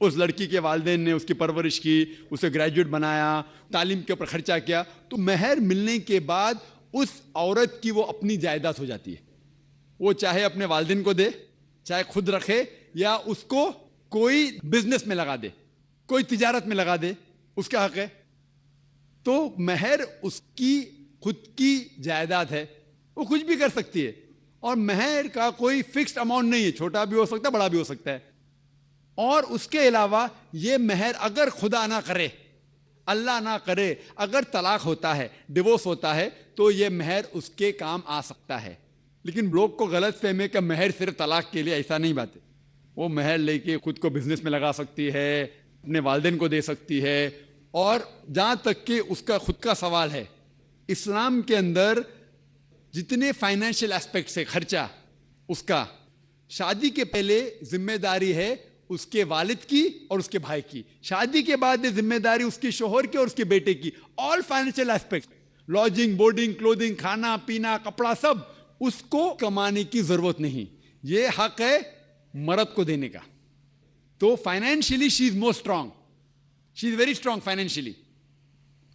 اس لڑکی کے والدین نے اس کی پرورش کی, اسے گریجویٹ بنایا, تعلیم کے اوپر خرچہ کیا, تو مہر ملنے کے بعد اس عورت کی وہ اپنی جائیداد ہو جاتی ہے. وہ چاہے اپنے والدین کو دے, چاہے خود رکھے, یا اس کو کوئی بزنس میں لگا دے, کوئی تجارت میں لگا دے, اس کا حق ہے. تو مہر اس کی خود کی جائیداد ہے, وہ کچھ بھی کر سکتی ہے, اور مہر کا کوئی فکسڈ اماؤنٹ نہیں ہے, چھوٹا بھی ہو سکتا ہے, بڑا بھی ہو سکتا ہے. اور اس کے علاوہ یہ مہر اگر خدا نہ کرے, اللہ نہ کرے, اگر طلاق ہوتا ہے, ڈیورس ہوتا ہے, تو یہ مہر اس کے کام آ سکتا ہے. لیکن لوگ کو غلط فہمی ہے کہ مہر صرف طلاق کے لیے, ایسا نہیں بات ہے. وہ مہر لے کے خود کو بزنس میں لگا سکتی ہے, اپنے والدین کو دے سکتی ہے. اور جہاں تک کہ اس کا خود کا سوال ہے, اسلام کے اندر جتنے فائنینشیل ایسپیکٹس ہے خرچہ اس کا, شادی کے پہلے ذمہ داری ہے اس کے والد کی اور اس کے بھائی کی, شادی کے بعد ذمہ داری اس کے شوہر کی اور اس کے بیٹے کی. آل فائنینشیل ایسپیکٹس, لاڈجنگ, بورڈنگ, کلودنگ, کھانا پینا, کپڑا, سب اس کو کمانے کی ضرورت نہیں, یہ حق ہے مرد کو دینے کا. تو financially she is more strong, she is very strong financially.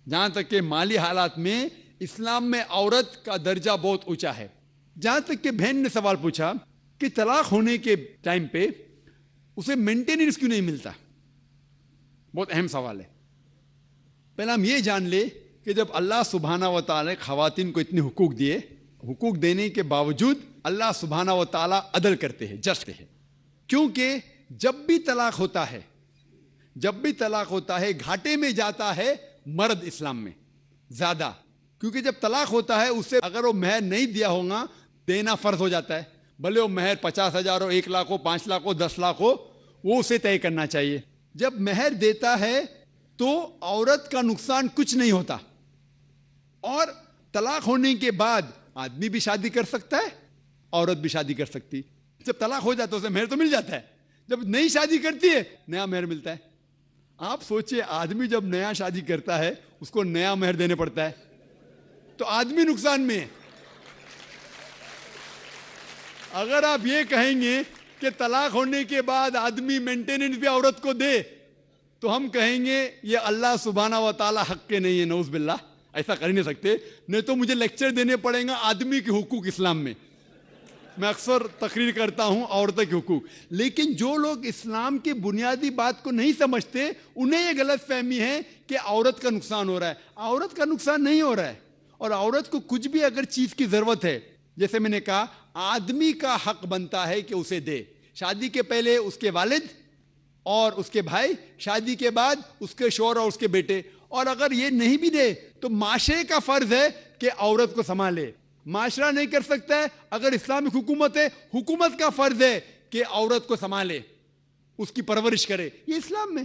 جہاں تک کہ مالی حالات میں اسلام میں عورت کا درجہ بہت اونچا ہے. جہاں تک کہ بہن نے سوال پوچھا کہ طلاق ہونے کے ٹائم پہ اسے مینٹیننس کیوں نہیں ملتا, بہت اہم سوال ہے. پہلے ہم یہ جان لیں کہ جب اللہ سبحانہ و تعالیٰ خواتین کو اتنے حقوق دیے, حقوق دینے کے باوجود اللہ سبحانہ و تعالیٰ عدل کرتے ہیں, جسٹ ہے. کیونکہ جب بھی طلاق ہوتا ہے گھاٹے میں جاتا ہے مرد اسلام میں زیادہ, کیونکہ جب طلاق ہوتا ہے اسے اگر وہ مہر نہیں دیا ہوگا دینا فرض ہو جاتا ہے, بھلے وہ مہر 50,000 ہو, 1 لاکھ ہو, 5 لاکھ ہو, 10 لاکھ ہو, وہ اسے طے کرنا چاہیے. جب مہر دیتا ہے تو عورت کا نقصان کچھ نہیں ہوتا, اور طلاق ہونے کے بعد آدمی بھی شادی کر سکتا ہے, عورت بھی شادی کر سکتی. جب طلاق ہو جاتا ہے اسے مہر تو مل جاتا ہے, جب نئی شادی کرتی ہے نیا مہر ملتا ہے. آپ سوچئے آدمی جب نیا شادی کرتا ہے اس کو نیا مہر دینے پڑتا ہے, تو آدمی نقصان میں ہے. اگر آپ یہ کہیں گے کہ طلاق ہونے کے بعد آدمی مینٹیننس بھی عورت کو دے, تو ہم کہیں گے یہ اللہ سبحانہ و تعالیٰ حق کے نہیں ہے, نعوذ باللہ, ایسا کر ہی نہیں سکتے. نہیں تو مجھے لیکچر دینے پڑیں گا آدمی کے حقوق اسلام میں. میں اکثر تقریر کرتا ہوں عورتوں کے حقوق, لیکن جو لوگ اسلام کی بنیادی بات کو نہیں سمجھتے انہیں یہ غلط فہمی ہے کہ عورت کا نقصان ہو رہا ہے. عورت کا نقصان نہیں ہو رہا ہے, اور عورت کو کچھ بھی اگر چیز کی ضرورت ہے, جیسے میں نے کہا, آدمی کا حق بنتا ہے کہ اسے دے. شادی کے پہلے اس کے والد اور اس کے بھائی, شادی کے بعد اس کے شوہر اور اس کے بیٹے. اور اگر یہ نہیں بھی دے تو معاشرے کا فرض ہے کہ عورت کو سنبھالے. معاشرہ نہیں کر سکتا ہے, اگر اسلامک حکومت ہے, حکومت کا فرض ہے کہ عورت کو سنبھالے, اس کی پرورش کرے, یہ اسلام میں.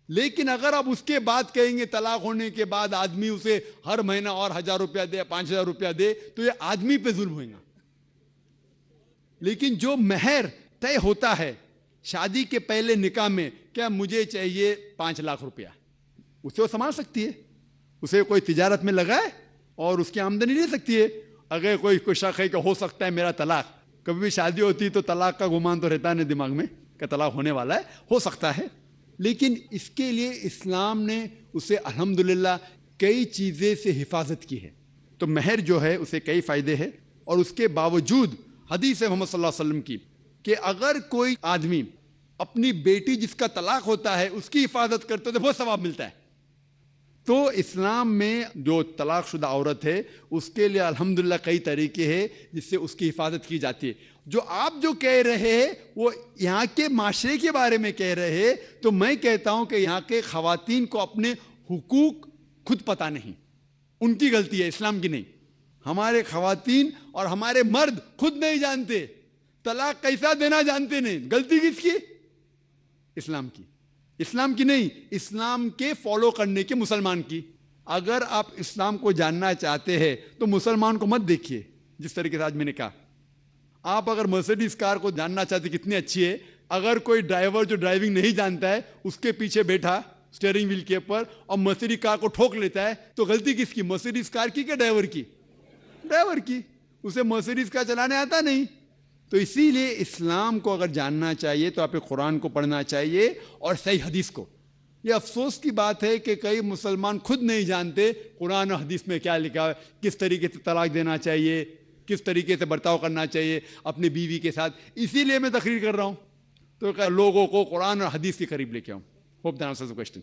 لیکن اگر آپ اس کے بعد کہیں گے طلاق ہونے کے بعد آدمی اسے ہر مہینہ اور 1,000 روپیہ دے, 5,000 روپیہ دے, تو یہ آدمی پہ ظلم ہوئے گا. لیکن جو مہر طے ہوتا ہے شادی کے پہلے نکاح میں, کیا مجھے چاہیے 5 لاکھ روپیہ, اسے وہ سنبھال سکتی ہے, اسے کوئی تجارت میں لگائے اور اس کی آمدنی لے سکتی ہے. اگر کوئی شک ہے کہ ہو سکتا ہے میرا طلاق, کبھی بھی شادی ہوتی تو طلاق کا گمان تو رہتا نہیں دماغ میں کہ طلاق ہونے والا ہے, ہو سکتا ہے. لیکن اس کے لیے اسلام نے اسے الحمدللہ کئی چیزیں سے حفاظت کی ہے. تو مہر جو ہے اسے کئی فائدے ہیں, اور اس کے باوجود حدیث محمد صلی اللہ علیہ وسلم کی کہ اگر کوئی آدمی اپنی بیٹی جس کا طلاق ہوتا ہے اس کی حفاظت کرتے تو بہت ثواب ملتا ہے. تو اسلام میں جو طلاق شدہ عورت ہے اس کے لیے الحمدللہ کئی طریقے ہیں جس سے اس کی حفاظت کی جاتی ہے. جو آپ جو کہہ رہے ہیں وہ یہاں کے معاشرے کے بارے میں کہہ رہے ہیں, تو میں کہتا ہوں کہ یہاں کے خواتین کو اپنے حقوق خود پتہ نہیں, ان کی غلطی ہے, اسلام کی نہیں. ہمارے خواتین اور ہمارے مرد خود نہیں جانتے, طلاق کیسا دینا جانتے نہیں. غلطی کس کی؟ اسلام کی, اسلام کی نہیں, اسلام کے فالو کرنے کے مسلمان کی. اگر آپ اسلام کو جاننا چاہتے ہیں تو مسلمان کو مت دیکھیے. جس طریقے سے آج میں نے کہا, آپ اگر مرسیڈیز کار کو جاننا چاہتے کتنی اچھی ہے, اگر کوئی ڈرائیور جو ڈرائیونگ نہیں جانتا ہے اس کے پیچھے بیٹھا اسٹیئرنگ ویل کے اوپر اور مرسیڈیز کار کو ٹھوک لیتا ہے, تو غلطی کس کی؟ مرسیڈیز کار کی کہ ڈرائیور کی؟ ڈرائیور کی. اسے مرسیڈیز کار چلانے آتا نہیں, تو اسی لیے اسلام کو اگر جاننا چاہیے تو آپ قرآن کو پڑھنا چاہیے اور صحیح حدیث کو. یہ افسوس کی بات ہے کہ کئی مسلمان خود نہیں جانتے قرآن اور حدیث میں کیا لکھا ہے, کس طریقے سے طلاق دینا چاہیے, کس طریقے سے برتاؤ کرنا چاہیے اپنی بیوی کے ساتھ. اسی لیے میں تقریر کر رہا ہوں, تو لوگوں کو قرآن اور حدیث کے قریب لے کے آؤں. Hope that answers the question.